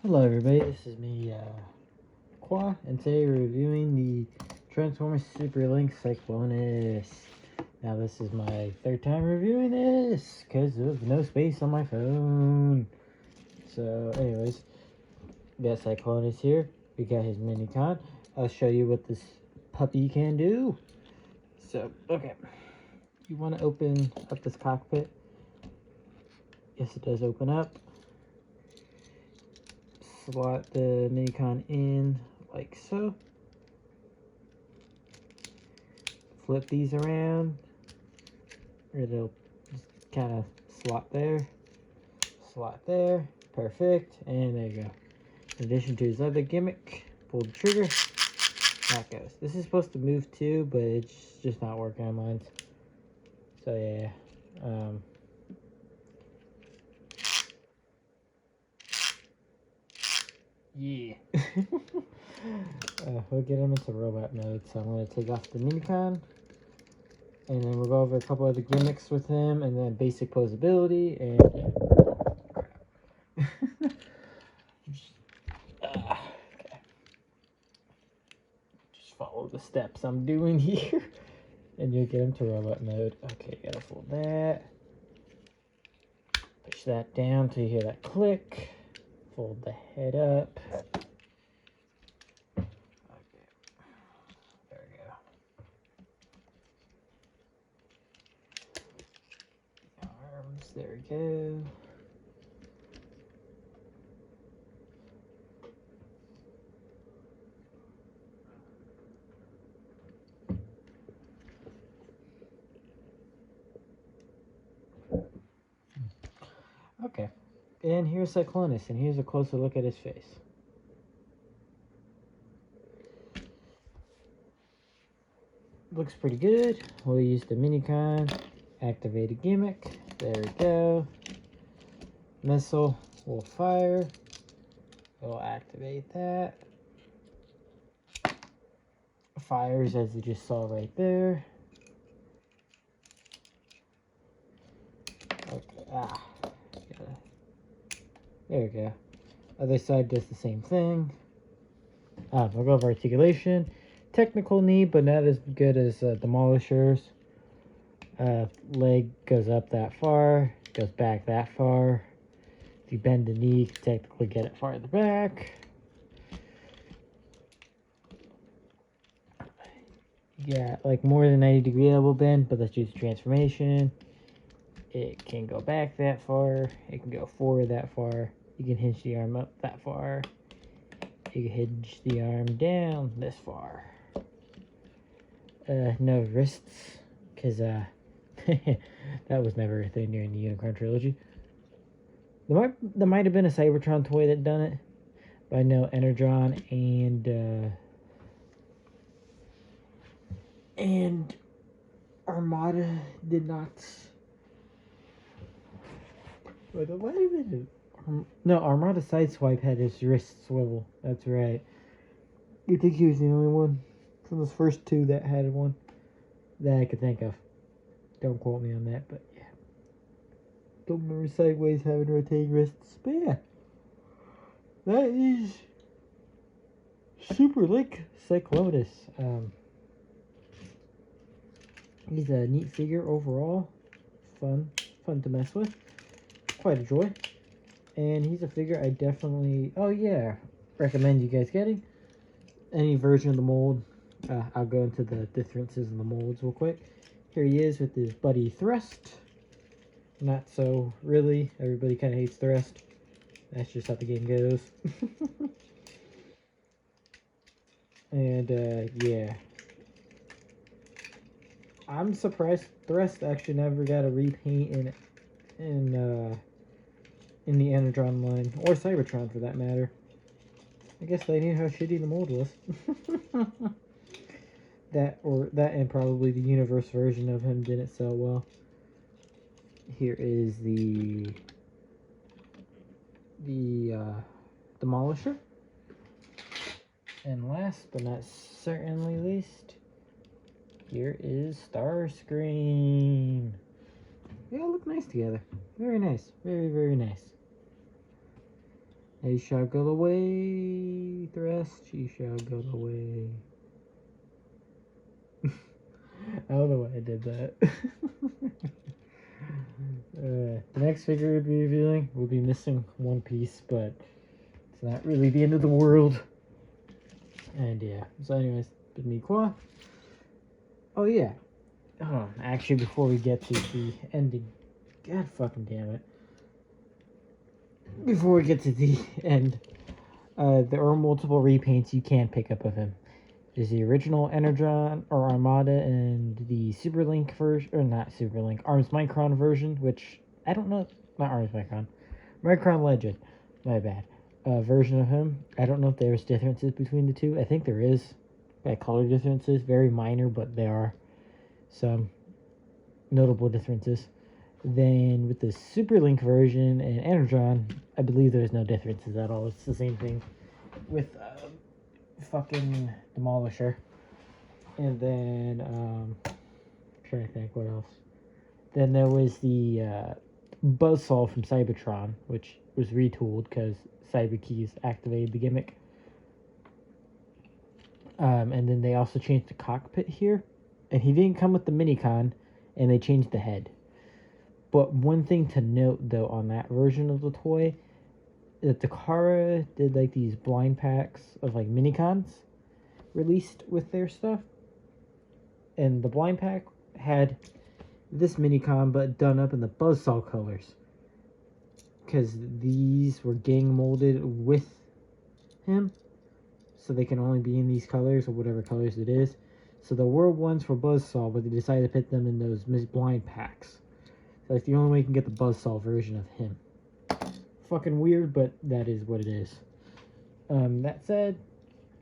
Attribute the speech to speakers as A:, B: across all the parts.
A: Hello everybody, this is me, Qua, and today we're reviewing the Transformers Superlink Cyclonus. Now this is my third time reviewing this, because of no space on my phone. So anyways, we got Cyclonus here, we got his mini-con. I'll show you what this puppy can do. So, okay, you want to open up this cockpit. Yes, it does open up. Slot the mini-con in like so. Flip these around, or they'll just kind of slot there, perfect, and there you go. In addition to his other gimmick, pull the trigger, that goes. This is supposed to move too, but it's just not working on mine. So yeah, yeah. We'll get him into robot mode, so I'm going to take off the minicon, and then we'll go over a couple other gimmicks with him, and then basic posability, and okay. Just follow the steps I'm doing here, and you'll get him to robot mode. Okay, gotta fold that, push that down till you hear that click, fold the head up. There we go. Okay, and here's Cyclonus, and here's a closer look at his face. Looks pretty good. We'll use the minicon, activate a gimmick. There we go. Missile will fire. We'll activate that. Fires as you just saw right there. Okay, there we go. Other side does the same thing. We'll go over articulation. Technical knee, but not as good as Demolisher's. Leg goes up that far, goes back that far. If you bend the knee, you can technically get it farther back. Yeah, like more than 90-degree elbow bend, but let's use transformation. It can go back that far. It can go forward that far. You can hinge the arm up that far. You can hinge the arm down this far. No wrists, because that was never a thing during the Unicorn trilogy. There might have been a Cybertron toy that done it, but I know Energon and Armada did not. Wait, what even? No, Armada Sideswipe had his wrist swivel. That's right. You think he was the only one from those first two that had one that I could think of? Don't quote me on that, but yeah. Don't remember Sideways having rotating wrists, but yeah. That is Superlink Cyclonus. He's a neat figure overall. Fun to mess with. Quite a joy. And he's a figure I definitely, recommend you guys getting. Any version of the mold. I'll go into the differences in the molds real quick. Here he is with his buddy Thrust. Not so really. Everybody kind of hates Thrust. That's just how the game goes. And yeah. I'm surprised Thrust actually never got a repaint in the Energon line, or Cybertron for that matter. I guess they knew how shitty the mold was. that and probably the universe version of him didn't sell well. Here is the Demolisher. And last but not certainly least, here is Starscream. They all look nice together. Very nice. Very, very nice. He shall go away, the rest he shall go away. I don't know why I did that. The next figure we'll be revealing will be missing one piece, but it's not really the end of the world. And yeah, so anyways, been me Qua. Oh yeah. Oh, actually, before we get to the ending, god fucking damn it. Before we get to the end, there are multiple repaints you can pick up of him. There's the original Energon or Armada and the Superlink version, or not Superlink, Arms Micron version, which I don't know, not Arms Micron, Micron Legend, my bad. Version of him. I don't know if there's differences between the two. I think there is, by color differences, very minor, but there are some notable differences. Then with the Superlink version and Energon, I believe there's no differences at all. It's the same thing with fucking Demolisher. And then I'm trying to think what else. Then there was the Buzzsaw from Cybertron, which was retooled because Cyberkeys activated the gimmick. And then they also changed the cockpit here, and he didn't come with the Minicon, and they changed the head. But one thing to note though on that version of the toy, that Takara did like these blind packs of like Minicons released with their stuff, and the blind pack had this Minicon but done up in the Buzzsaw colors, because these were gang molded with him, so they can only be in these colors or whatever colors it is. So there were ones for Buzzsaw, but they decided to put them in those blind packs. So that's the only way you can get the Buzzsaw version of him. Fucking weird, but that is what it is. That said,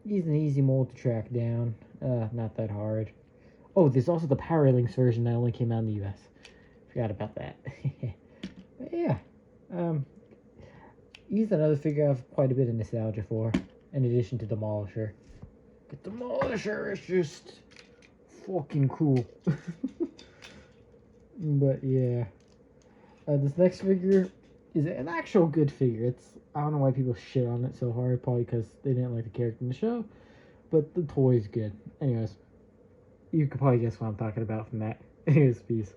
A: he's an easy mold to track down. Not that hard. Oh, there's also the Power Links version that only came out in the US. Forgot about that. But yeah. He's another figure I have quite a bit of nostalgia for, in addition to Demolisher. But Demolisher is just fucking cool. But yeah. This next figure is an actual good figure. I don't know why people shit on it so hard, probably because they didn't like the character in the show, but the toy is good. Anyways, you could probably guess what I'm talking about from that. Anyways, peace.